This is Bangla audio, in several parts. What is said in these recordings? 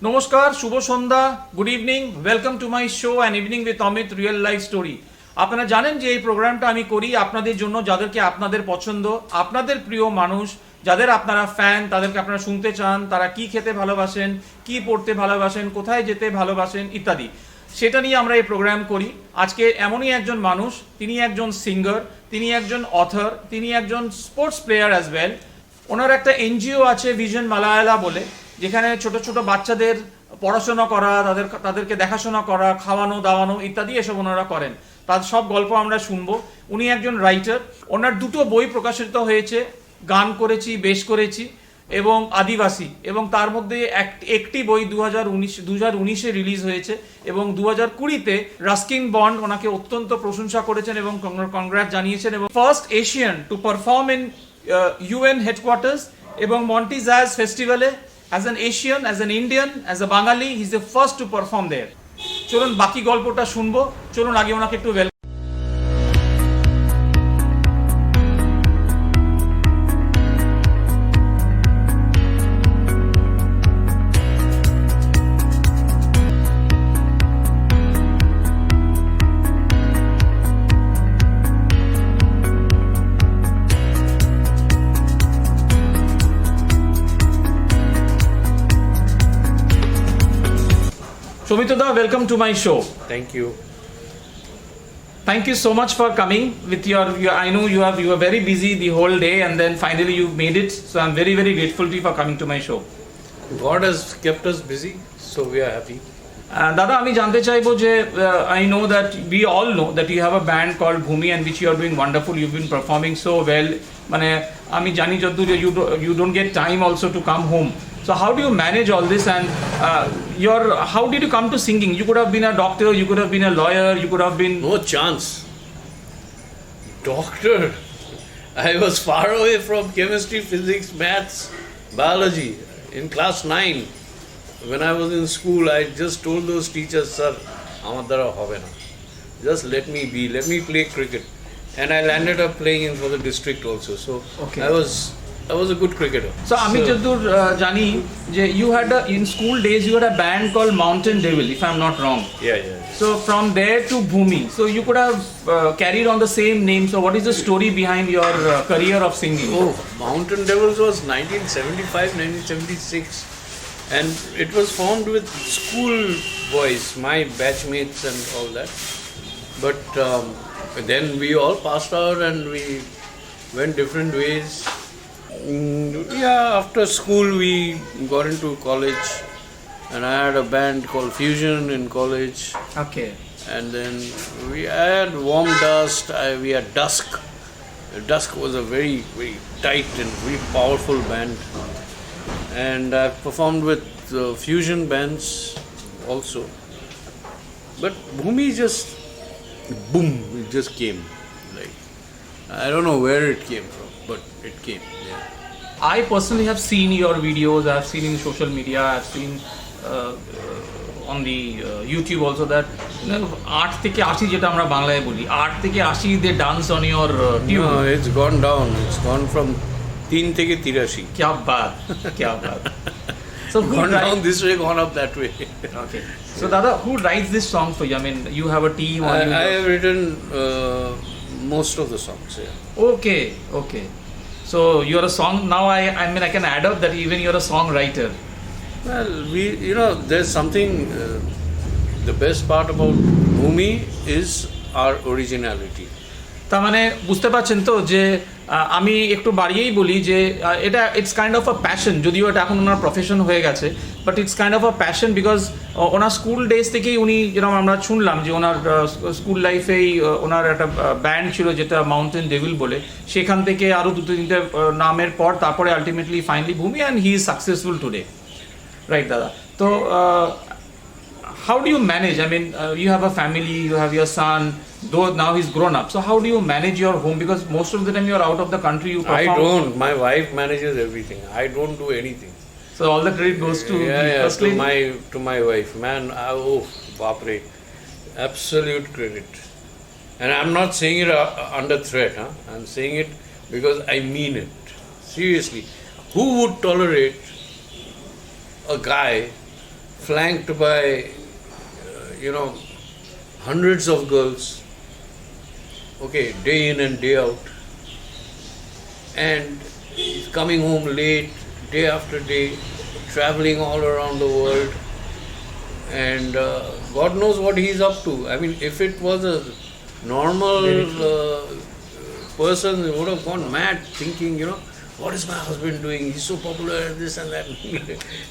নমস্কার, শুভ সন্ধ্যা, good evening, welcome to my show and evening with Amit real life story. আপনারা জানেন যে এই প্রোগ্রামটা আমি করি আপনাদের জন্য, যাদেরকে আপনাদের পছন্দ, আপনাদের প্রিয় মানুষ, যাদের আপনারা ফ্যান, তাদেরকে আপনারা শুনতে চান, তারা কি খেতে ভালোবাসেন, কি পড়তে ভালোবাসেন, কোথায় যেতে ভালোবাসেন ইত্যাদি, সেটা নিয়ে আমরা এই প্রোগ্রাম করি। আজকে এমনই একজন মানুষ, তিনি একজন সিঙ্গার, তিনি একজন অথর, তিনি একজন স্পোর্টস প্লেয়ার অ্যাজ ওয়েল। ওনার একটা এনজিও আছে ভিশন মালায়ালা বলে, যেখানে ছোট ছোট বাচ্চাদের পড়াশোনা করা, তাদেরকে দেখাশোনা করা, খাওয়ানো দাওয়ানো ইত্যাদি এসব ওনারা করেন। তার সব গল্প আমরা শুনবো। উনি একজন রাইটার, ওনার দুটো বই প্রকাশিত হয়েছে, গান করেছি, বেশ করেছি এবং আদিবাসী, এবং তার মধ্যে একটি বই 2019-এ রিলিজ হয়েছে এবং 2020-তে রাস্কিন বন্ড ওনাকে অত্যন্ত প্রশংসা করেছেন এবং কংগ্রাট জানিয়েছেন, এবং first Asian to perform in UN headquarters এবং মন্টি জ্যাজ ফেস্টিভ্যালে as an Asian, as an Indian, as a Bengali, he's the first to perform there. চলুন বাকি গল্পটা শুনবো। চলুন আগে ওনাকে একটু Soumitra, welcome to my show. Thank you. Thank you so much for coming with your I know you were very busy the whole day and then finally you made it. So I'm very, very grateful to you for coming to my show. God has kept us busy, so we are happy. দাদা, আমি জানতে চাইবো যে I know that we all know that you have a band called Bhoomi and which you are doing wonderful. You've been performing so well. মানে আমি জানি যতদূর you don't get time also to come home. So how do you manage all this, and how did you come to singing? You could have been a doctor, you could have been a lawyer, you could have been... No chance. Doctor. I was far away from chemistry, physics, maths, biology. In class 9, when I was in school, I just told those teachers, sir, amar dara hobe na. Just let me be, let me play cricket. And I landed up playing for the district also. So okay. I was a good cricketer. So Amit Jaddur Jani, you had in school days you had a band called Mountain Devil, if I'm not wrong. Yeah. So from there to Bhoomi, so you could have carried on the same name. So what is the story behind your career of singing? Oh, Mountain Devils was 1975, 1976, and it was formed with school boys, my batchmates and all that. But then we all passed out and we went different ways. After school we got into college and I had a band called Fusion in college. Okay. And then we had Warm Dust, we had Dusk. Dusk was a very, very tight and very powerful band. And I performed with fusion bands also. But Bhoomi just, boom, it just came. Like, I don't know where it came from, but it came. Yeah. I personally have seen your videos, I have seen in social media, I have seen on the YouTube also that 8 থেকে 80 যেটা আমরা বাংলায় বলি, 8 থেকে 80 they dance on your tune. No, it's gone down. It's gone from 3 থেকে 83. क्या बात. So gone down this way, gone up that way. Okay. So Dada, who writes this song for you? I mean, you have a team or I have written most of the songs. Yeah. Okay. So you're a song now. I mean, I can add up that even you're a songwriter. Well, there's something. The best part about Bhoomi is our originality. তার মানে বুঝতে পারছেন তো যে আমি একটু বাড়িয়েই বলি যে এটা it's kind of a passion, যদিও এটা এখন ওনার প্রফেশন হয়ে গেছে, but it's kind of a passion because owner school days থেকেই উনি, যেরকম আমরা শুনলাম যে ওনার স্কুল লাইফেই ওনার একটা ব্যান্ড ছিল যেটা মাউন্টেন ডেভিল বলে, সেখান থেকে আরও 2-3টে নামের পর তারপরে ultimately finally Bhoomi, and he is successful today, right দাদা? তো how do you manage? I mean, you have a family, you have your son, though now he's grown up. So how do you manage your home? Because most of the time you're out of the country, you perform. I don't. My wife manages everything. I don't do anything. So all the credit goes to to my wife. Man, baapre, absolute credit. And I'm not saying it under threat. I'm saying it because I mean it. Seriously, who would tolerate a guy flanked by, hundreds of girls, okay, day in and day out, and he's coming home late, day after day, traveling all around the world, and God knows what he's up to. I mean, if it was a normal person, he would have gone mad thinking, what is my husband doing? He's so popular and this and that.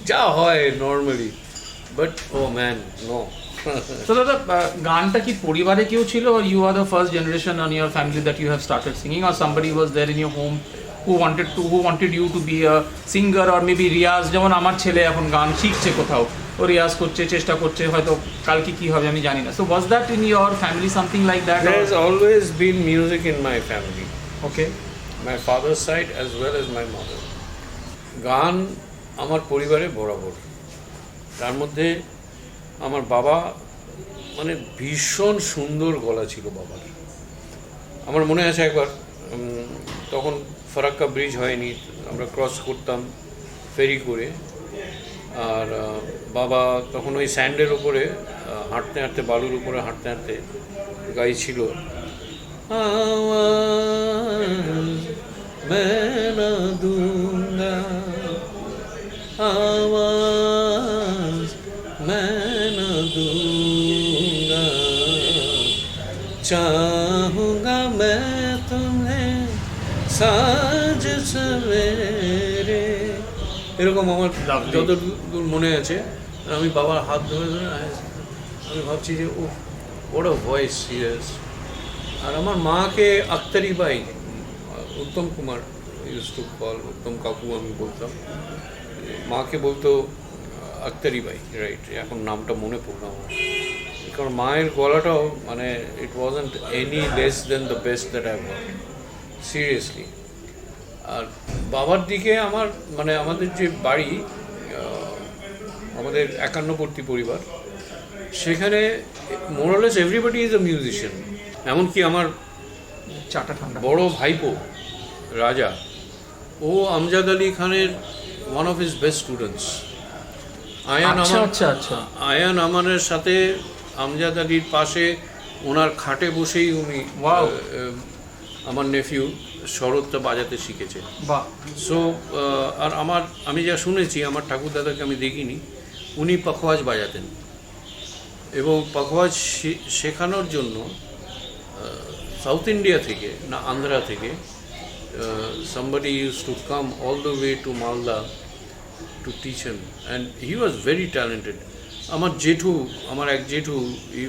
Ja hoy normally. But oh man, no. So দাদা গানটা কি পরিবারে কেউ ছিল, or you are the first generation on your family that you have started singing, or somebody was there in your home who wanted you to be a singer, or maybe Riaz, যেমন আমার ছেলে এখন গান শিখছে কোথাও, ও রিয়াজ করছে, চেষ্টা করছে, হয়তো কালকে কি হবে আমি জানি না. So was that in your family something like that? There has always been music in my family. Okay. My father's side as well as my mother. গান আমার পরিবারে বরাবর। তার মধ্যে আমার বাবা মানে ভীষণ সুন্দর গলা ছিল বাবার। আমার মনে আছে একবার তখন ফারাক্কা ব্রিজ হয়নি, আমরা ক্রস করতাম ফেরি করে, আর বাবা তখন ওই স্যান্ডের উপরে হাঁটতে হাঁটতে, বালুর উপরে হাঁটতে হাঁটতে গাইছিল, मैं न दूंगा आवाज, मैं न दूंगा, चाहूंगा मैं तुम्हें साँझ सवेरे, এরকম আমার যতদূর মনে আছে। আমি বাবার হাত ধরে ধরে আমি ভাবছি যে ও বড় ভয়েস সিরিয়াস। আর আমার মাকে Akhtari Bai, Uttam Kumar use to call, Uttam কাকু আমি বলতাম, মাকে বলতো আক্তারি বাই, রাইট, এখন নামটা মনে পড়লাম আমার। কারণ মায়ের গলাটাও মানে it wasn't any less than the best that I have heard, seriously. আর বাবার দিকে আমার মানে আমাদের যে বাড়ি, আমাদের একান্নবর্তী পরিবার, সেখানে মোরলেস এভরিবডি ইজ আ মিউজিশিয়ান। এমনকি আমার চাটা ঠান্ডা বড় ভাইপো রাজা, ও আমজাদ আলী খানের one of his best students. Ayaan আমানের সাথে আমজাদ আলীর পাশে ওনার খাটে বসেই উনি আমার নেফিউ শরৎটা বাজাতে শিখেছে। সো আর আমি যা শুনেছি, আমার ঠাকুর দাদাকে আমি দেখিনি, উনি পাখওয়াজ বাজাতেন, এবং পাখওয়াজ শেখানোর জন্য সাউথ ইন্ডিয়া থেকে না আন্ধ্রা থেকে somebody used to come all the way to Malda to teach him, and he was very talented. আমার জেঠু, আমার এক জেঠু, he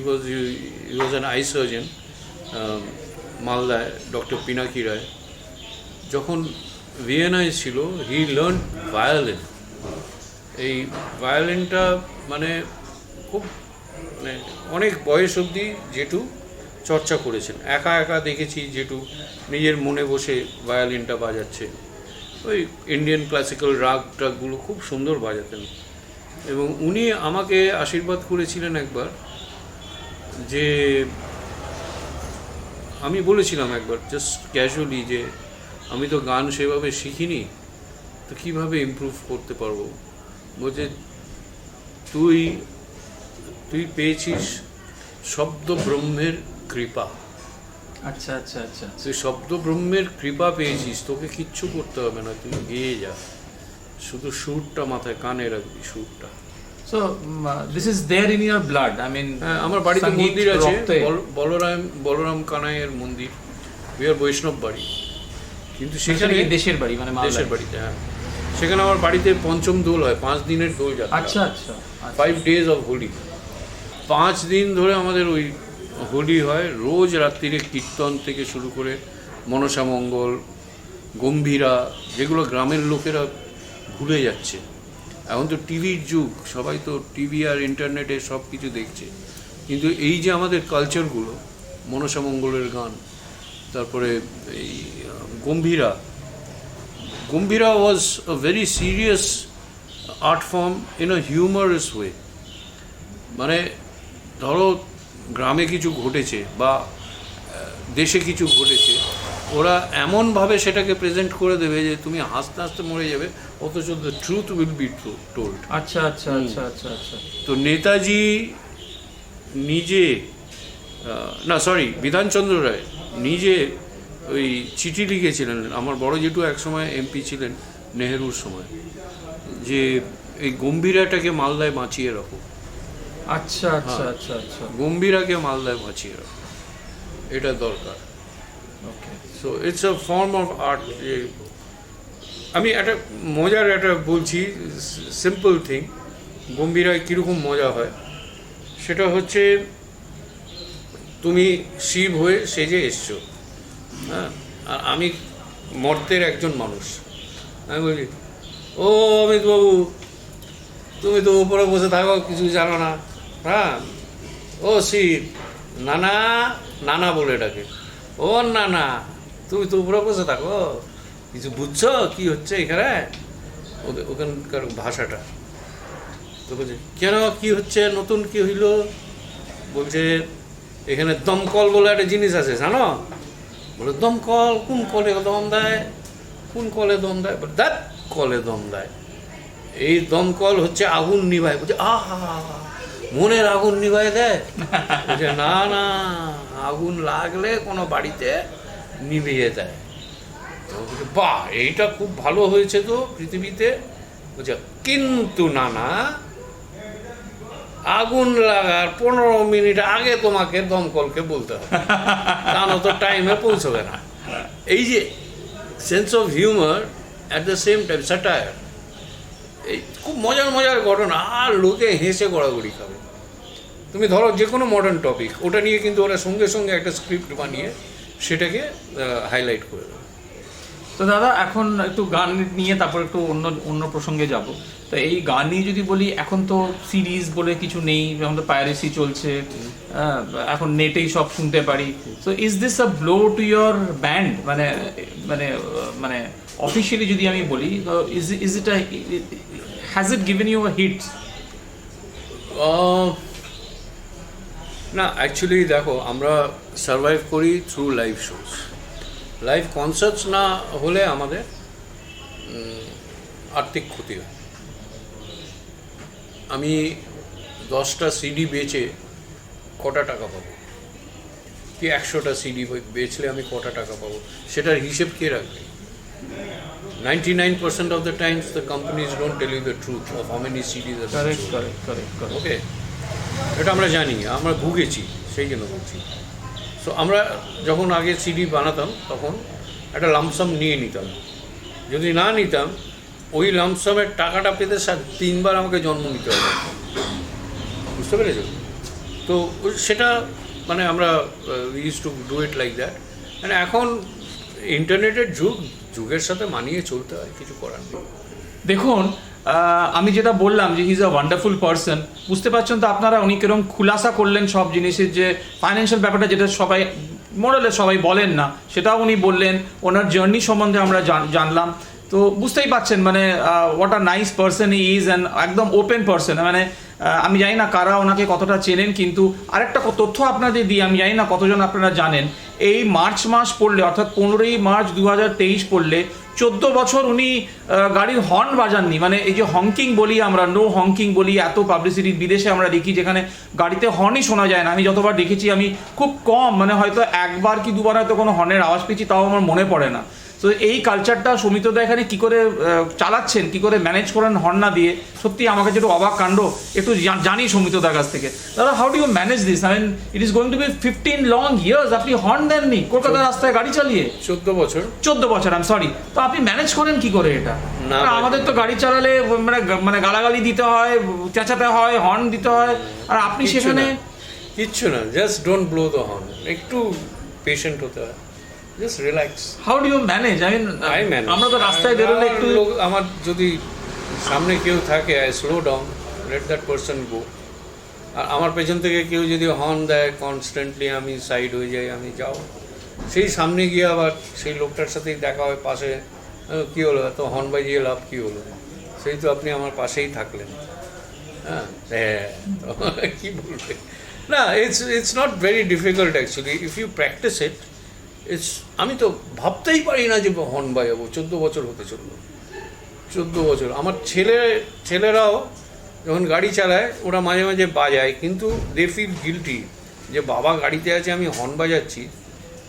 was an eye surgeon মালদায়, ডক্টর পিনাকি রায়। যখন ভিয়েনায় ছিল, হি লার্ন ভায়োলিন। এই ভায়োলিনটা মানে খুব মানে অনেক বয়স অবধি জেঠু চর্চা করেছেন। একা একা দেখেছি জেঠু নিজের মনে বসে ভায়োলিনটা বাজাচ্ছে, ওই ইন্ডিয়ান ক্লাসিক্যাল রাগ টাগগুলো খুব সুন্দর বাজাতেন। এবং উনি আমাকে আশীর্বাদ করেছিলেন একবার, যে আমি বলেছিলাম একবার জাস্ট ক্যাজুয়ালি যে আমি তো গান সেভাবে শিখিনি, তো কীভাবে ইমপ্রুভ করতে পারবো। বলছে তুই পেয়েছিস শব্দ ব্রহ্মের কৃপা। আচ্ছা আচ্ছা আচ্ছা, তুই শব্দ ব্রহ্মের কৃপা পেয়েছিস, তোকে কিচ্ছু করতে হবে না, তুই গেয়ে যা, শুধু সুরটা মাথায় কানে রাখবি, সুরটা। So this is there in your blood. I mean, আমার বাড়িতে মন্দির আছে, বলরাম কানাইয়ের মন্দির, বিহার বৈষ্ণব বাড়ি, কিন্তু সেখানে দেশের বাড়ি, মানে দেশের বাড়িতে, হ্যাঁ, সেখানে আমার বাড়িতে পঞ্চম দোল হয়, 5 দিনের দোল যাত্রা। আচ্ছা আচ্ছা, 5 days of হোলি, 5 দিন ধরে আমাদের ওই হোলি হয়। রোজ রাত্রিরে কীর্তন থেকে শুরু করে মনসা মঙ্গল, গম্ভীরা, যেগুলো গ্রামের লোকেরা ভুলে যাচ্ছে। এখন তো টিভির যুগ, সবাই তো টিভি আর ইন্টারনেটে সব কিছু দেখছে, কিন্তু এই যে আমাদের কালচারগুলো, মনসা মঙ্গলের গান, তারপরে এই Gambhira was a very serious art form in a humorous way. মানে ধরো গ্রামে কিছু ঘটেছে বা দেশে কিছু ঘটেছে, ওরা এমনভাবে সেটাকে প্রেজেন্ট করে দেবে যে তুমি হাসতে হাসতে মরে যাবে, অথচ the truth will be told. আচ্ছা আচ্ছা আচ্ছা আচ্ছা আচ্ছা। তো নেতাজি নিজে বিধানচন্দ্র রায় নিজে ওই চিঠি লিখেছিলেন, আমার বড় জেঠু একসময় এমপি ছিলেন নেহেরুর সময়, যে এই গম্ভীরাটাকে মালদায় বাঁচিয়ে রাখো। আচ্ছা আচ্ছা আচ্ছা আচ্ছা। গম্ভীরাকে মালদায় বাঁচিয়ে রাখো, এটা দরকার। Okay. So it's a form of art. আমি একটা মজার একটা বলছি, সিম্পল থিং, গম্ভীরায় কীরকম মজা হয় সেটা হচ্ছে, তুমি শিব হয়ে সেজে এসছো, হ্যাঁ, আর আমি মর্তের একজন মানুষ, আমি বলি ও অমিত বাবু, তুমি তো উপরে বসে থাকো, কিছু জানো না, হ্যাঁ, ও শিব, নানা, নানা বলে ডাকে, ও নানা তুমি তো উপরে বসে থাকো, কিছু বুঝছো কি হচ্ছে এখানে, ওখানকার ভাষাটা। তো বলছে কেন, কি হচ্ছে, নতুন কি হইল? বলছে এখানে দমকল বলে একটা জিনিস আছে জানো? বলে দমকল, কোন কলে দম দেয়, কোন কলে দম দেয়? বলে দেখ কলে দম দেয়, এই দমকল হচ্ছে আগুন নিভায়। বলছে আহা, মনের আগুন নিভায় দেয়? বলছে না না, আগুন লাগলে কোনো বাড়িতে নিভিয়ে দেয়। বলছে বাহ, এইটা খুব ভালো হয়েছে তো পৃথিবীতে। বলছে কিন্তু নানা, আগুন লাগার 15 মিনিট আগে তোমাকে দমকলকে বলতে হবে, তা তো টাইমে পৌঁছবে না। এই যে sense of humour at the same time satire, এই খুব মজার মজার ঘটনা, আর লোকে হেসে গড়াগড়ি খাবে। তুমি ধরো যে কোনো মডার্ন টপিক, ওটা নিয়ে কিন্তু ওরা সঙ্গে সঙ্গে একটা স্ক্রিপ্ট বানিয়ে সেটাকে হাইলাইট করে দেবে। তো দাদা এখন একটু গান নিয়ে তারপর একটু অন্য অন্য প্রসঙ্গে যাব। তো এই গান নিয়ে যদি বলি, এখন তো সিরিজ বলে কিছু নেই, এখন তো পাইরেসি চলছে, এখন নেটেই সব শুনতে পারি। So is this a blow to your band? মানে মানে মানে অফিসিয়ালি যদি আমি বলি, is it has it given you a hit? না, অ্যাকচুয়ালি দেখো, আমরা সার্ভাইভ করি through live shows. Live concerts না হলে আমাদের আর্থিক ক্ষতি হয়। আমি 10টা সিডি বেচে কটা টাকা পাবো, কি 100টা সিডি বেচলে আমি কটা টাকা পাবো, সেটার হিসেব কে রাখবে? 99% of the times the companies don't tell you the truth of how many CDs are sold. ওকে, এটা আমরা জানি, আমরা ভুগেছি, সেই জন্য বলছি। সো আমরা যখন আগে সিডি বানাতাম তখন একটা লামসাম নিয়ে নিতাম, যদি না নিতাম ওই লামসামের টাকাটা পেতে 3বার আমাকে জন্ম নিতে হবে, বুঝতে পেরেছ? তো সেটা মানে আমরা use to do it like that. মানে এখন ইন্টারনেটের যুগের সাথে মানিয়ে চলতে হয়, কিছু করার নেই। দেখুন, আমি যেটা বললাম যে he is a wonderful person, বুঝতে পারছেন তো আপনারা, উনি কিরকম খুলাসা করলেন সব জিনিসের, যে ফাইন্যান্সিয়াল ব্যাপারটা যেটা সবাই মোরালে সবাই বলেন না, সেটাও উনি বললেন, ওনার জার্নি সম্বন্ধে আমরা জানলাম। তো বুঝতেই পারছেন মানে what a nice person he is, and একদম ওপেন পারসন। মানে আমি জানি না কারা ওনাকে কতটা চেনেন, কিন্তু আরেকটা তথ্য আপনাদের দিই, আমি জানি না কতজন আপনারা জানেন, এই মার্চ মাস পড়লে, অর্থাৎ 15ই মার্চ 2023 পড়লে 14 বছর উনি গাড়ির হর্ন বাজাননি। মানে এই যে হংকিং বলি আমরা, নো হংকিং বলি, এত পাবলিসিটি বিদেশে আমরা দেখি যেখানে গাড়িতে হর্নই শোনা যায় না। আমি যতবার দেখেছি, আমি খুব কম, মানে হয়তো একবার কি দুবার হয়তো কোনো হর্নের আওয়াজ পেয়েছি, তাও আমার মনে পড়ে না। তো এই কালচারটা সৌমিত্রদা এখানে কী করে চালাচ্ছেন, কী করে ম্যানেজ করেন হর্ন না দিয়ে, সত্যি আমাকে যেটা অবাক কাণ্ড, একটু জানি সৌমিত্রদার কাছ থেকে। দাদা, how do you manage this? I mean it is going to be 15 long years, আপনি হর্ন দেননি কলকাতার রাস্তায় গাড়ি চালিয়ে? 14 বছর, আই এম সরি। তো আপনি ম্যানেজ করেন কি করে এটা? আমাদের তো গাড়ি চালালে মানে গালাগালি দিতে হয়, চেঁচাতে হয়, হর্ন দিতে হয়, আর আপনি সেখানে কিচ্ছু না, just don't blow the horn, একটু পেশেন্ট হতে হয়, just relax. How do you manage? I mean আমরা তো রাস্তায় বেরোলে একটু, আমার যদি সামনে কেউ থাকে, I slow down, let that person go. আর আমার পেছন থেকে কেউ যদি হর্ন দেয় কনস্ট্যান্টলি, আমি সাইড হয়ে যাই, আমি যাও, সেই সামনে গিয়ে আবার সেই লোকটার সাথেই দেখা হয় পাশে, কী হলো, এত হর্ন বাজিয়ে লাভ কী হলো, সেই তো আপনি আমার পাশেই থাকলেন। হ্যাঁ, কী বলবে? না, it's not very difficult actually, if you practise it it's, আমি তো ভাবতেই পারি না যে হর্ন বাজাবো। 14 বছর হতে চললো, 14 বছর। আমার ছেলেরাও যখন গাড়ি চালায় ওরা মাঝে মাঝে বাজায়, কিন্তু দে ফিল গিল্টি যে বাবা গাড়িতে আছে আমি হর্ন বাজাচ্ছি,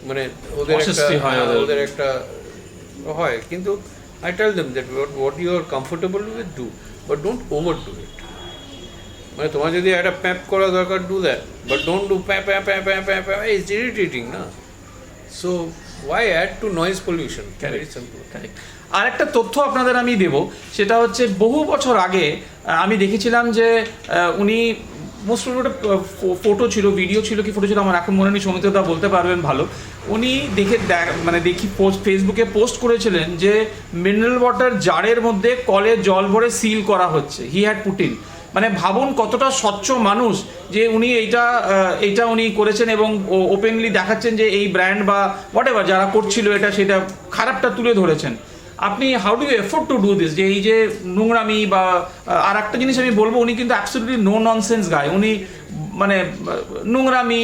মানে ওদের একটা হয়। কিন্তু I tell them that what you are comfortable with do, but don't overdo it. মানে তোমার যদি একটা প্যাপ করা দরকার, do that, but don't do প্যাপ প্যাপ প্যাপ প্যাপ প্যাপ প্যাপ, ইটস ইরিটেটিং না। So why add to noise pollution? Very simple. আর একটা তথ্য আপনাদের আমি দেব, সেটা হচ্ছে বহু বছর আগে আমি দেখেছিলাম যে উনি মোস্ট একটা ফটো ছিল, ভিডিও ছিল কি ফটো ছিল আমার এখন মনে নেই, সৌমিত্রদা বলতে পারবেন ভালো। উনি দেখি ফেসবুকে পোস্ট করেছিলেন যে মিনারেল ওয়াটার জারের মধ্যে কলে জল ভরে সিল করা হচ্ছে, হি হ্যাড পুট ইন। মানে ভাবুন কতটা স্বচ্ছ মানুষ যে উনি এইটা উনি করেছেন এবং ওপেনলি দেখাচ্ছেন যে এই ব্র্যান্ড বা হোয়াট এভার যারা করছিল এটা সেটা খারাপটা তুলে ধরেছেন। আপনি how do you afford to do this, যে এই যে নোংরামি বা আর একটা জিনিস আমি বলবো, উনি কিন্তু অ্যাবসলিউটলি নো ননসেন্স গায়। উনি মানে নোংরামি,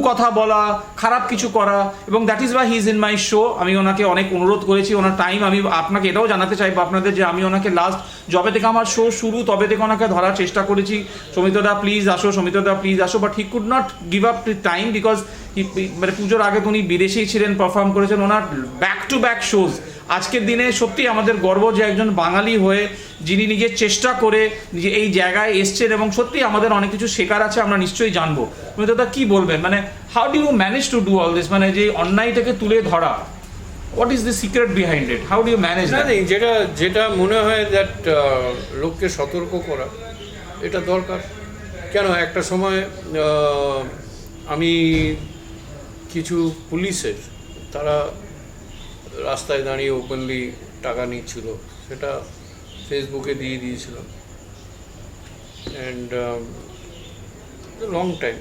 কথা বলা, খারাপ কিছু করা, এবং that is why he is in my show. আমি ওনাকে অনেক অনুরোধ করেছি, ওনার টাইম আমি আপনাকে এটাও জানাতে চাইবো আপনাদের যে আমি ওনাকে লাস্ট যবে থেকে আমার শো শুরু তবে থেকে ওনাকে ধরার চেষ্টা করেছি, সৌমিত্রদা প্লিজ আসো, সৌমিত্রদা প্লিজ আসো, but he could not give up time because মানে পুজোর আগে তো উনি বিদেশেই ছিলেন, পারফর্ম করেছেন ওনার ব্যাক টু ব্যাক শোজ। আজকের দিনে সত্যি আমাদের গর্ব যে একজন বাঙালি হয়ে যিনি নিজের চেষ্টা করে নিজে এই জায়গায় এসছেন, এবং সত্যি আমাদের অনেক কিছু শেখার আছে, আমরা নিশ্চয়ই জানবো। তুমি দাদা কি বলবেন, মানে how do you manage to do all this, মানে যে অন্যায়টাকে তুলে ধরা, what is the secret behind it, how do you manage? না, যেটা মনে হয় দ্যাট লোককে সতর্ক করা এটা দরকার। কেন একটা সময় আমি কিছু পুলিশের, তারা রাস্তায় দাঁড়িয়ে ওপেনলি টাকা নিচ্ছিল, সেটা ফেসবুকে দিয়ে দিয়েছিল, অ্যান্ড লং টাইম।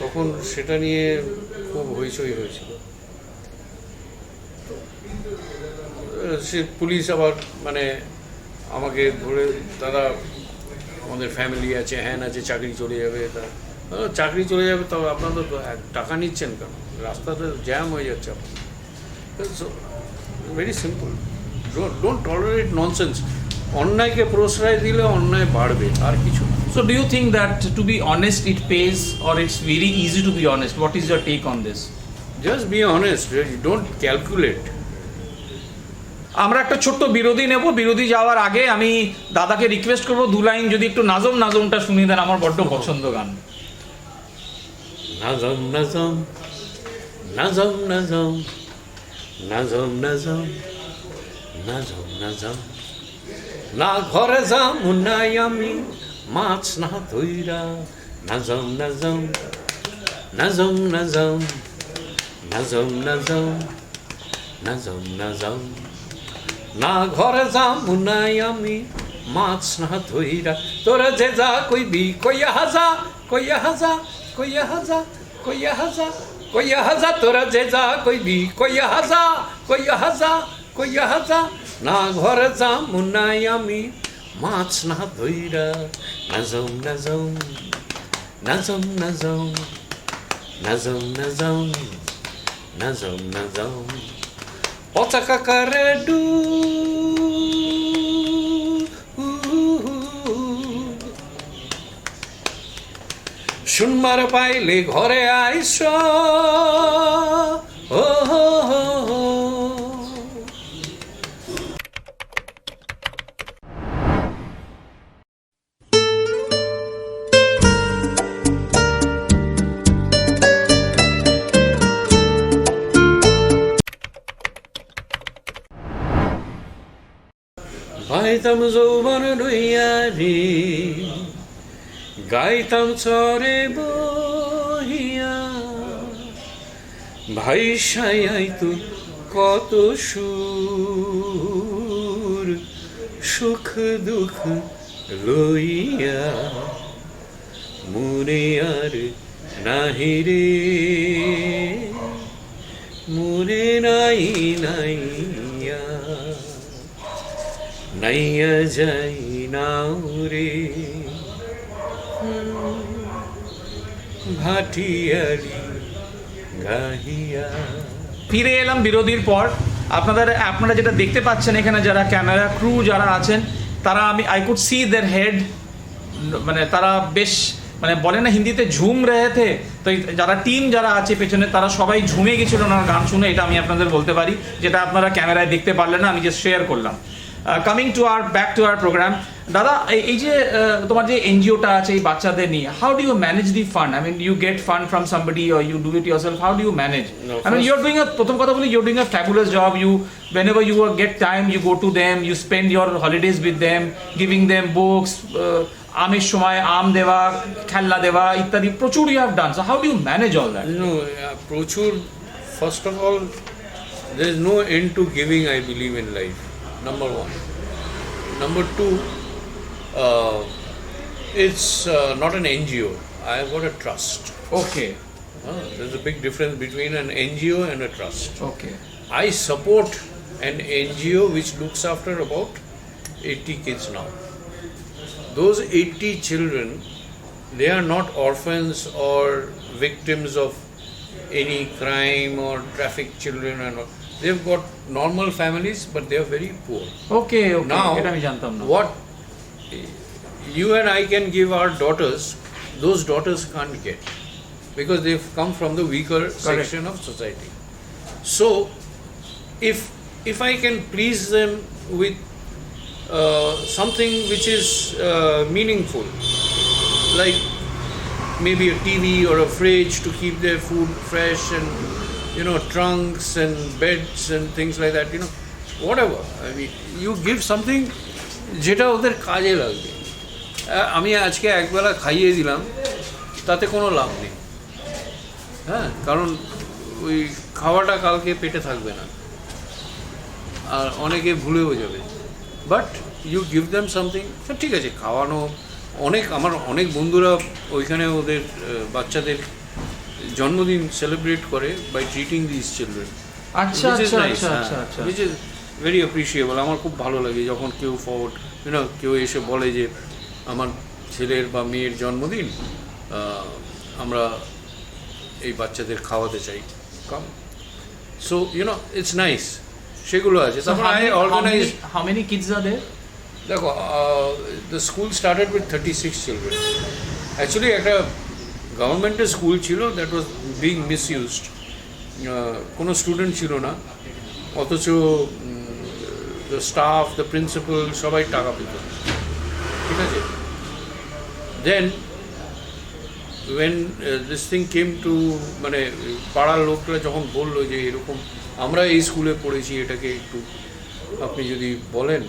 তখন সেটা নিয়ে খুব হইচই হয়েছিল। সে পুলিশ আবার মানে আমাকে ধরে, দাদা আমাদের ফ্যামিলি আছে, হ্যান আছে, চাকরি চলে যাবে, চাকরি চলে যাবে, তবে আপনারা তো টাকা নিচ্ছেন কেন, রাস্তাটা জ্যাম হয়ে যাচ্ছে আপনার। Very simple, don't tolerate nonsense. অন্যায়কে প্রশ্রয় দিলে অন্যায় বাড়বে, আর কিছু না। So do you think that to be honest it pays, or it's very easy to be honest? What is your take on this? Just be honest, don't calculate. আমরা একটা ছোট্ট বিরতি নেব, বিরতি যাওয়ার আগে আমি দাদাকে রিকোয়েস্ট করবো 2 লাইন যদি একটু নাজমটা শুনিয়ে দেন, আমার বড্ড পছন্দ গান। নাজম নাজম নাজম নাজম নাজম নাজম নাজম নাজম, না ঘরে যাম নাই আমি মাছ না ধইরা, নাজম নাজম নাজম নাজম নাজম নাজম নাজম নাজম, না ঘরে যাম নাই আমি মাছ না ধইরা, তোরা যে যা কইবি কইয়া হাজা, কইয়া হাজা, কইয়া হাজা, কইয়া হাজা, কইয়া হাজা, তোরা যে যা কইবি কইয়া হাজা, কইয়া হাজা, কইয়া হাজা, না ঘরে যাম নাই আমি মাছ না ধইরা, নাজম নাজম নাজম নাজম নাজম নাজম নাজম নাজম, পচা কাকারে ডু শুনবার পাইলে ঘরে আইস, ও গাইতাম যৌবন লইয়ারি, গাইতাম চরে বহিয়া, ভাই সাই তু কত সুর, সুখ দুঃখ লইয়া, মনে আর নাহি রে, মনে নাই নাইয়া, নাইয়া যাই নাও রে, ভাটিয়ালি গাহিয়া। ফিরে এলাম বিরতির পর। আপনারা যেটা দেখতে পাচ্ছেন এখানে যারা ক্যামেরা ক্রু যারা আছেন তারা I could see their head, মানে তারা বেশ মানে বলে না হিন্দিতে ঝুম রহে থে, তো যারা টিম যারা আছে পেছনে তারা সবাই ঝুমে গেছিল ওনার গান শুনে, এটা আমি আপনাদের বলতে পারি, যেটা আপনারা ক্যামেরায় দেখতে পারলেন না, আমি জাস্ট শেয়ার করলাম। Coming to back to our programme, দাদা এই যে তোমার যে এনজিওটা আছে এই বাচ্চাদের নিয়ে, how do you manage the fund? I mean you get fund from somebody or you do it yourself, how do you manage? I mean you're doing প্রথম কথা বলি, you're doing a fabulous job. You whenever you get time you go to them, you spend your holidays with them, giving them books, আমের সময় আম দেওয়া, খেলনা দেওয়া ইত্যাদি প্রচুর you have done. So how do you manage all that? প্রচুর, first of all there is no end to giving, I believe, in life, number one. Number two, it's not an NGO, I have got a trust. Okay. There's a big difference between an NGO and a trust. Okay. I support an NGO which looks after about 80 kids now. Those 80 children, they are not orphans or victims of any crime or traffic children and all. They've got normal families but they are very poor. Okay. Now, এটা আমি জানতাম না। what you and I can give our daughters, those daughters can't get because they've come from the weaker section of society. So if I can please them with something which is meaningful, like maybe a TV or a fridge to keep their food fresh, and trunks and beds and things like that, whatever, I mean, you give something যেটা ওদের কাজে লাগবে। আমি আজকে একবেলা খাইয়ে দিলাম, তাতে কোনো লাভ নেই, হ্যাঁ, কারণ ওই খাওয়াটা কালকে পেটে থাকবে না আর অনেকে ভুলেও যাবে। But you give them something, ঠিক আছে, খাওয়ানো আমার অনেক বন্ধুরা ওইখানে ওদের বাচ্চাদের জন্মদিন সেলিব্রেট করে বাই ট্রিটিং দিস চিলড্রেন, আচ্ছা আচ্ছা আচ্ছা আচ্ছা, which is very appreciable. আমার খুব ভালো লাগে যখন কেউ কেউ এসে বলে যে আমার ছেলের বা মেয়ের জন্মদিন, আমরা এই বাচ্চাদের খাওয়াতে চাই, কাম। সো ইটস নাইস, সেগুলো আছে। তারপর I organise. How many kids are there? দেখো, the school started with 36 children. Actually একটা গভর্নমেন্টের স্কুল ছিল, দ্যাট ওয়াজ বিং মিসইউজড। কোনো স্টুডেন্ট ছিল না, অথচ দ্য স্টাফ, দ্য প্রিন্সিপাল সবাই টাকা পেত, ঠিক আছে। দেন when this thing came to, মানে পাড়ার লোকরা যখন বললো যে এরকম আমরা এই স্কুলে পড়েছি, এটাকে একটু আপনি যদি বলেন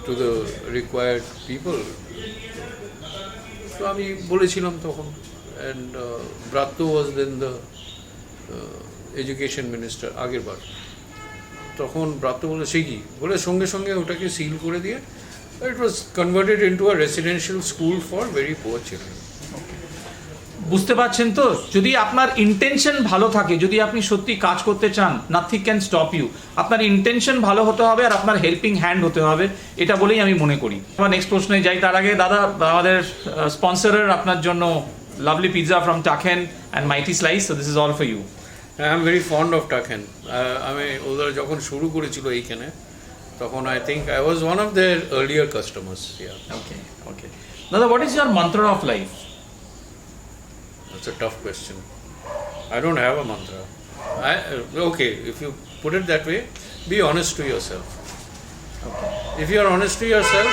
টু দ্য রিকোয়ার্ড পিপল, তো আমি বলেছিলাম তখন। And Bratya was then the education minister আগের বার। তখন ব্রাত্য বলে সে কি বলে সঙ্গে সঙ্গে ওটাকে সিল করে দিয়ে it was converted into a residential school for very poor children. বুঝতে পারছেন তো, যদি আপনার ইন্টেনশন ভালো থাকে, যদি আপনি সত্যি কাজ করতে চান, নাথিং ক্যান স্টপ ইউ। আপনার ইন্টেনশন ভালো হতে হবে আর আপনার হেল্পিং হ্যান্ড হতে হবে, এটা বলেই আমি মনে করি। আমার নেক্সট প্রশ্নে যাই, তার আগে দাদা আমাদের স্পন্সরের আপনার জন্য lovely pizza from Taken and mighty slice, so this is all for you. I am very fond of Taken. আমি ওদের যখন শুরু করেছিল এইখানে, তখন I think I was one of their earlier customers. Okay okay দাদা, what is your mantra of life? That's a tough question. I don't have a mantra. Okay, if you put it that way, be honest to yourself. Okay. If you are honest to yourself,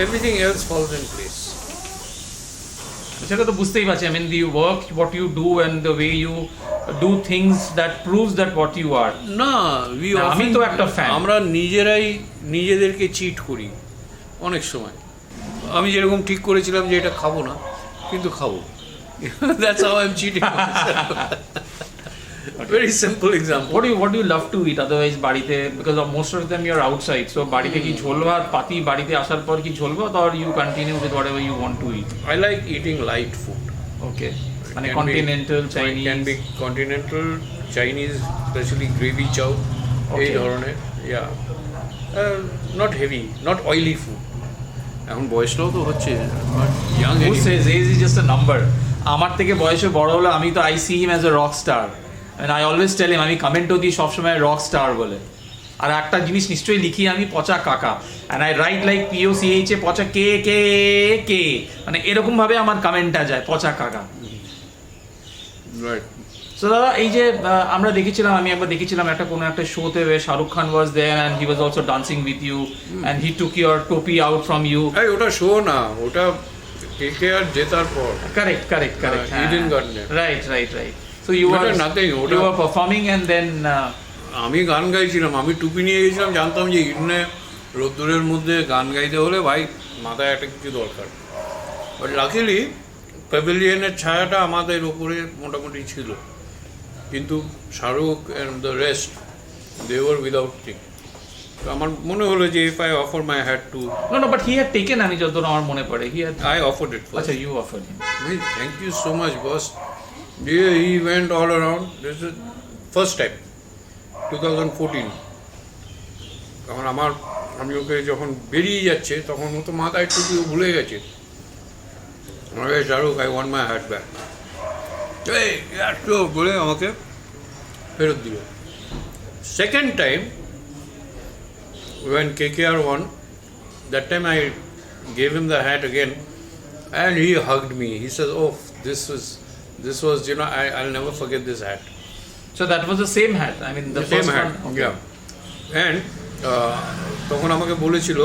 everything else falls in place. সেটা তো বুঝতেই পারছি। I mean, the work, what you do and the way you do things that proves that what you are. না, আমি তো একটা ফ্যান। আমরা নিজেরাই নিজেদেরকে চিট করি অনেক সময়। আমি যেরকম ঠিক করেছিলাম যে এটা খাবো না, কিন্তু খাবো। That's how I'm cheating myself. Very simple example. What do you love to eat otherwise বাড়িতে, because of most of them you're outside, so বাড়িতে কি ঝোল ভাত পাতি বাড়িতে আসার পর কি ঝোল ভাত, or you continue with whatever you want to eat? I like eating light food. Okay, মানে continental, Chinese. It can be continental, Chinese, especially gravy chow, এই ধরনের, yeah, not heavy, not oily food. এখন বয়সটাও তো হচ্ছে, but young. Who says age is just a number? আমার থেকে বয়সে বড় হলো, আমি তো I see him as a rock star, and I always tell him, আমি কমেন্টও দিই সবসময় রক স্টার বলে। আর একটা জিনিস নিশ্চয়ই লিখি আমি, পচা কাকা, and I right like POCH এ পচা কে কে কে, মানে এরকম ভাবে আমার কমেন্টটা যায়, পচা কাকা। রাইট। সো দাদা, এই যে আমরা দেখেছিলাম, আমি একবার দেখেছিলাম একটা কোনো একটা শোতে, Shahrukh Khan was there and he was also dancing with you and he took your topi out from you. এই ওটা শো না, ওটা KKR জেতার পর। Correct correct correct, Eden Garden. Right right right. So you are nothing, ওটা you are performing and then আমি গান গাইছিলাম, আমি টুপি নিয়ে গেছিলাম, জানতাম যে ইডনে রোদ্দুরের মধ্যে গান গাইতে হলে ভাই মাথায় একটা কিছু দরকার। বাট লাকিলি প্যাভিলিয়নের ছায়াটা আমাদের উপরে মোটামুটি ছিল, কিন্তু Shahrukh and the rest they were without thing. তো আমার মনে হলো যে if I offer my had to, no no, but he had taken, আমি যতদূর আমার মনে পড়ে, he had, I offered it first. আচ্ছা, you offered him. Thank you so much, boss. Yeah, he went all around. This is first time, 2014. তখন আমি ওকে যখন বেরিয়ে যাচ্ছে তখন ও তো মাথায় টুপিও ভুলে গেছে। আমাকে Shahrukh, I want my hat back, এই একটু বলে আমাকে ফেরত দিল। Second time when KKR won, that time I gave him the hat again and he hugged me. He says, oh, this was, you know, I'll never forget this hat. So that was the same hat, I mean the Same first hat, one. Okay. yeah. And তখন আমাকে বলেছিল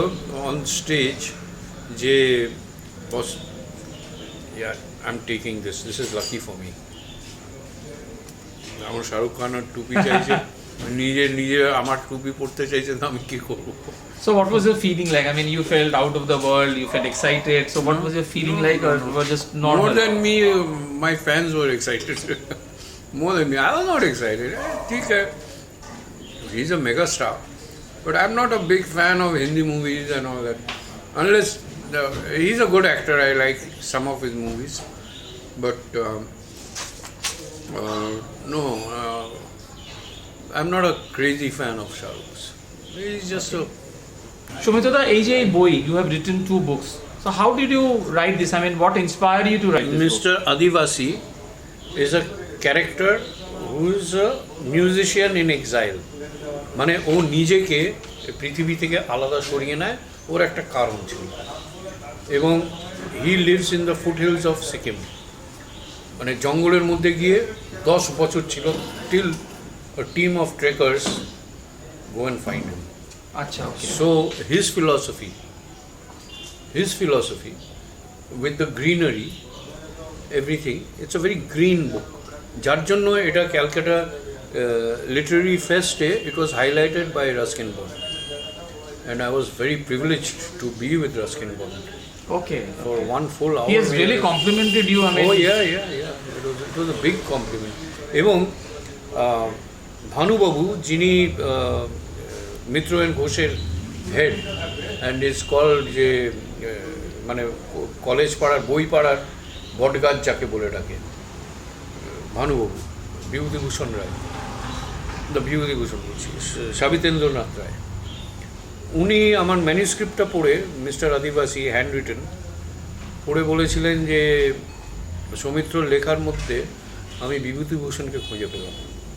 on stage যে boss, yeah, I'm taking this is lucky for me. আমার শাহরুখ খানের টুপি চাইছে, নিজে আমার টুপি পড়তে চাইছে, তো আমি কি করব? So what was your feeling like? I mean, you felt out of the world, you felt excited. So what was your feeling like, or it was just normal? More than me, my fans were excited. More than me, I was not excited. ठीक है, he's a mega star, but I'm not a big fan of Hindi movies and all that. Unless he's a good actor, I like some of his movies, but no, I'm not a crazy fan of Shah Rukh's. He's just a Soumitra, এই যে এই বই, you have written 2 books. So how did you write this? I mean, what inspired you to write this book? Mr. Adivasi is a character who is a musician in exile. মানে ও নিজেকে পৃথিবী থেকে আলাদা সরিয়ে নেয়, ওর একটা কারণ ছিল, এবং he lives in the foot hills of Sikkim, মানে জঙ্গলের মধ্যে গিয়ে 10 বছর ছিল, till a team of trekkers go and find him. আচ্ছা, okay. So his philosophy with the greenery, everything, it's a very green book. যার জন্য এটা ক্যালকাটা লিটারারি ফেস্টে it was highlighted by Ruskin Bond, and I was very privileged to be with Ruskin Bond Okay. for 1 full hour. He has really complimented you, I mean. Oh yeah. It was a big compliment. এবং ভানুবাবু, যিনি মিত্র এন্ড ঘোষের হেড অ্যান্ড ইজ কল্ড, যে মানে কলেজ পাড়ার, বই পাড়ার বটগাছ যাকে বলে ডাকে, ভানুবাবু, বিভূতিভূষণ রায়, বিভূতিভূষণ বলছি, সাবিতেন্দ্রনাথ রায়, উনি আমার ম্যানুস্ক্রিপ্টটা পড়ে, মিস্টার আদিবাসী হ্যান্ড রিটেন পড়ে বলেছিলেন যে সৌমিত্রর লেখার মধ্যে আমি বিভূতিভূষণকে খুঁজে পেলাম।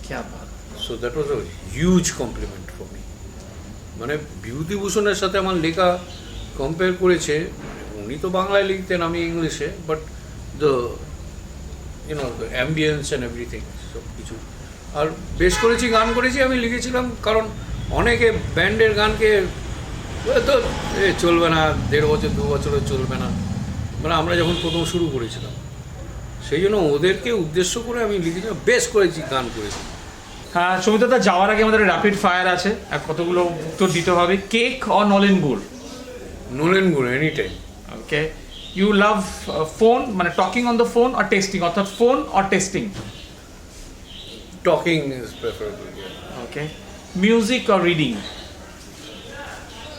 क्या बात। So that was a huge compliment for me. মানে বিভূতিভূষণের সাথে আমার লেখা কম্পেয়ার করেছে, উনি তো বাংলায় লিখতেন, আমি ইংলিশে, but the the ambience and everything, সব কিছু। আর বেশ করেছি, গান করেছি, আমি লিখেছিলাম, কারণ অনেকে ব্যান্ডের গানকে তো চলবে না, 1.5 বছর 2 বছরও চলবে না, মানে আমরা যখন প্রথম শুরু করেছিলাম, সেই জন্য ওদেরকে উদ্দেশ্য করে আমি লিখেছিলাম, বেশ করেছি, গান করেছি। হ্যাঁ, সৌমিত্রদা, যাওয়ার আগে আমাদের র্যাপিড ফায়ার আছে, আর কতগুলো উত্তর দিতে হবে। কেক অর নলেন গুড়? নলেন গুড়, any time. Okay. You love phone, মানে টকিং অন দ্য ফোন, আর টেক্সটিং, অর্থাৎ phone or texting? Talking is preferable. Okay. Music or reading?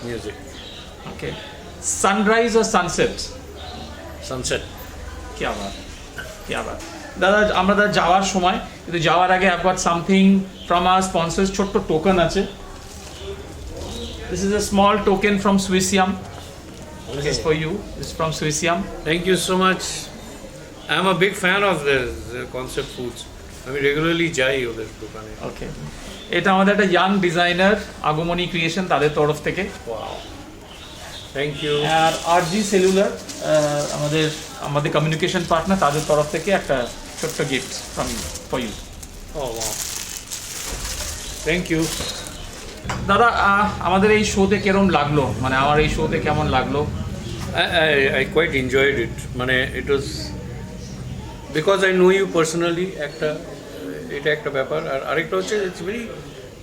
Music. Okay. Sunrise or sunset? Sunset. क्या बात, क्या बात। দাদা, আমরা যাওয়ার সময়, কিন্তু যাওয়ার আগে I've got something from our sponsors, ছোট্ট টোকেন আছে। This is a small token from Swissiyam. This is for you. This is from Swissiyam. Thank you so much. I am a big fan of the concept foods. আমি রেগুলারলি যাই ওদের দোকানে। ওকে, এটা আমাদের একটা ইয়াং ডিজাইনার আগমনী ক্রিয়েশন, তাদের তরফ থেকে। Wow, thank you. আর আরজি সেলুলার আমাদের কমিউনিকেশন পার্টনার, তাদের তরফ থেকে একটা ছোট্ট gift from for you. Oh wow, thank you. দাদা, আমাদের এই শোতে কেমন লাগলো, মানে আমার এই শোতে কেমন লাগলো? I quite enjoyed it. মানে it was because I know you personally, এটা একটা ব্যাপার। আর আরেকটা হচ্ছে ইটস ভেরি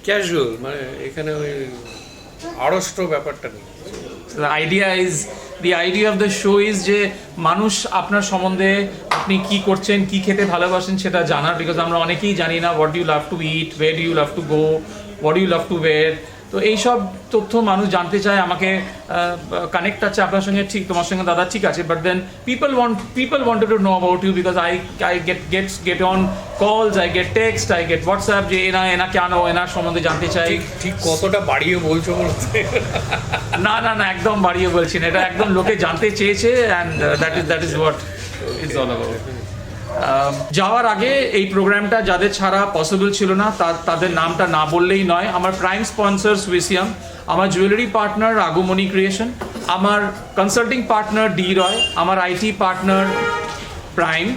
ক্যাজুয়াল, মানে এখানে ওই আড়ষ্ট ব্যাপারটা নেই। The idea of the show is যে মানুষ আপনার সম্বন্ধে, আপনি কি করছেন, কি খেতে ভালোবাসেন সেটা জানার, বিকজ আমরা অনেকেই জানি না what do you love to eat, where do you love to go, what do you love to wear। তো এইসব তথ্য মানুষ জানতে চায়, আমাকে কানেক্ট আছে আপনার সঙ্গে, ঠিক তোমার সঙ্গে দাদা, ঠিক আছে, but then people wanted to know about you because I get on calls, I get text, I get WhatsApp যে এনা কেন, এনার সম্বন্ধে জানতে চাই। ঠিক কতটা বাড়িয়ে বলছো বলতে? না, একদম বাড়িয়ে বলছি না, এটা একদম লোকে জানতে চেয়েছে, and that is what it's all about. যাওয়ার আগে এই প্রোগ্রামটা যাদের ছাড়া পসিবল ছিল না, তাদের নামটা না বললেই নয়। আমার প্রাইম স্পন্সর্স উইসিয়াম, আমার জুয়েলারি পার্টনার আগমনী ক্রিয়েশন, আমার কনসাল্টিং পার্টনার ডি রয়, আমার আইটি পার্টনার প্রাইম,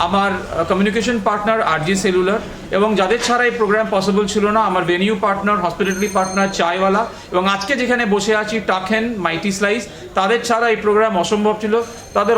আমার কমিউনিকেশন পার্টনার আরজি সেলুলার, এবং যাদের ছাড়া এই প্রোগ্রাম পসিবল ছিল না, আমার venue partner, hospitality partner chaiwala, এবং আজকে যেখানে বসে আছি টাকেন মাইটি স্লাইস, তাদের ছাড়া এই প্রোগ্রাম অসম্ভব ছিল। তাদের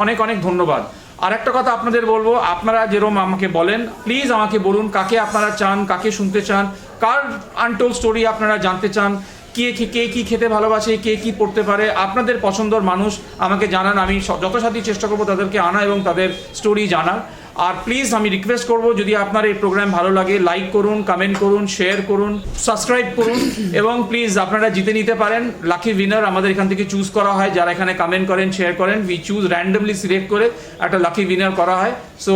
অনেক অনেক ধন্যবাদ। আর একটা কথা আপনাদের বলবো, আপনারা যেরকম আমাকে বলেন, প্লিজ আমাকে বলুন কাকে আপনারা চান, কাকে শুনতে চান, কার আনটোল্ড স্টোরি আপনারা জানতে চান, কে কি খেতে ভালোবাসে, কে কি পড়তে পারে, আপনাদের পছন্দের মানুষ আমাকে জানান। আমি যথাসাধ্য চেষ্টা করবো তাদেরকে আনা এবং তাদের স্টোরি জানার। আর প্লিজ আমি রিকোয়েস্ট করবো, যদি আপনার এই প্রোগ্রাম ভালো লাগে, লাইক করুন, কমেন্ট করুন, শেয়ার করুন, সাবস্ক্রাইব করুন, এবং প্লিজ আপনারা জিতে নিতে পারেন লাকি উইনার। আমাদের এখান থেকে চুজ করা হয়, যারা এখানে কমেন্ট করেন, শেয়ার করেন, উই চুজ র্যান্ডমলি সিলেক্ট করে একটা লাকি উইনার করা হয়। So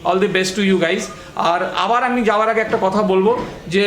all the best to you guys. আর আবার আমি যাওয়ার আগে একটা কথা বলবো যে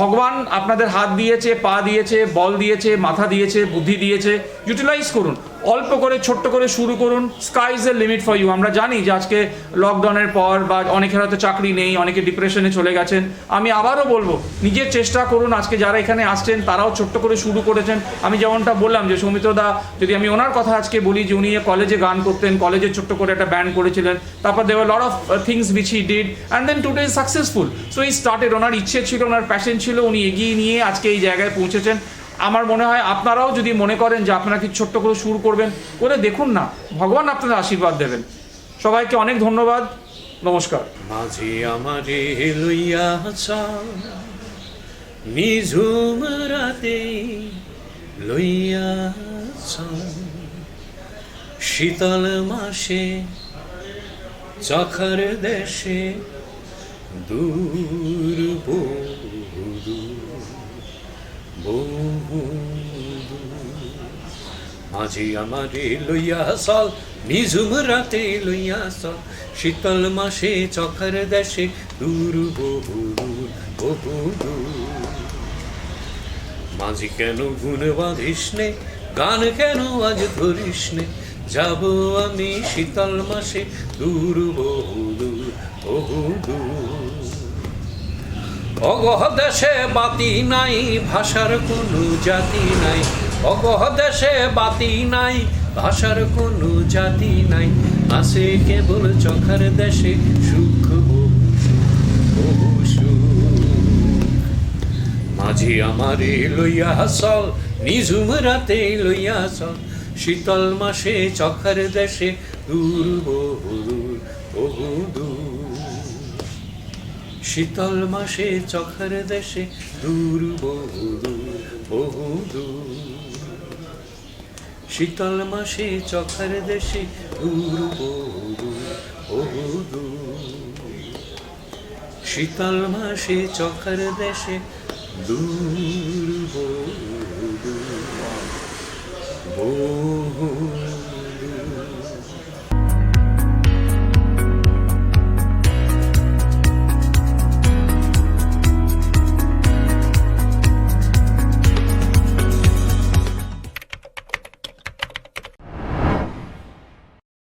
ভগবান আপনাদের হাত দিয়েছে, পা দিয়েছে, বল দিয়েছে, মাথা দিয়েছে, বুদ্ধি দিয়েছে, ইউটিলাইজ করুন। অল্প করে, ছোট্ট করে শুরু করুন। Sky is a limit for you. আমরা জানি যে আজকে লকডাউনের পর বা অনেকের হয়তো চাকরি নেই, অনেকে ডিপ্রেশনে চলে গেছেন। আমি আবারও বলবো, নিজের চেষ্টা করুন। আজকে যারা এখানে আসছেন তারাও ছোট্ট করে শুরু করেছেন। আমি যেমনটা বললাম যে সৌমিত্র দা, যদি আমি ওনার কথা আজকে বলি, যে উনি কলেজে গান করতেন, কলেজে ছোট্ট করে একটা ব্যান্ড করেছিলেন, তারপর there were lot of things which he did and then today is successful. So he started, ওনার ইচ্ছে ছিল, ওনার প্যাশন ছিল, উনি এগিয়ে নিয়ে আজকে এই জায়গায় পৌঁছেছেন। আমার মনে হয় আপনারাও যদি মনে করেন যে আপনারা কি ছোট্ট করে শুরু করবেন, করে দেখুন না, ভগবান আপনাদের আশীর্বাদ দেবেন। সবাইকে অনেক ধন্যবাদ, নমস্কার। মাঝি আমারে লইয়া চল, নিঝুম রাতে লইয়া চল, শীতল মাসে চখার দেশে দূর মাঝি আমারে লইয়া চল, নিঝুম রাতে লইয়া চল, শীতল মাসে চখার দেশে দূর বহু দূর। মাঝি কেন গুণ বাঁধিস নে, গান কেন আজ ধরিস নে, যাব আমি শীতল মাসে দূর বহু দূর। অগহ দেশে বাতি নাই, ভাষার কোনো জাতি নাই, অগহ দেশে বাতি নাই, ভাষার কোনো জাতি নাই, আছে কেবল চখার দেশে সুখ বহু সুখ। মাঝি আমারে লইয়া চল, নিঝুম রাতে লইয়া চল, শীতল মাসে চখার দেশে দূর বহু দূর। শীতল মাসে চখার দেশে দূর বহু দূর। শীতল মাসে চখার দেশে দূর বহু দূর। শীতল মাসে চখার দেশে দূর বহু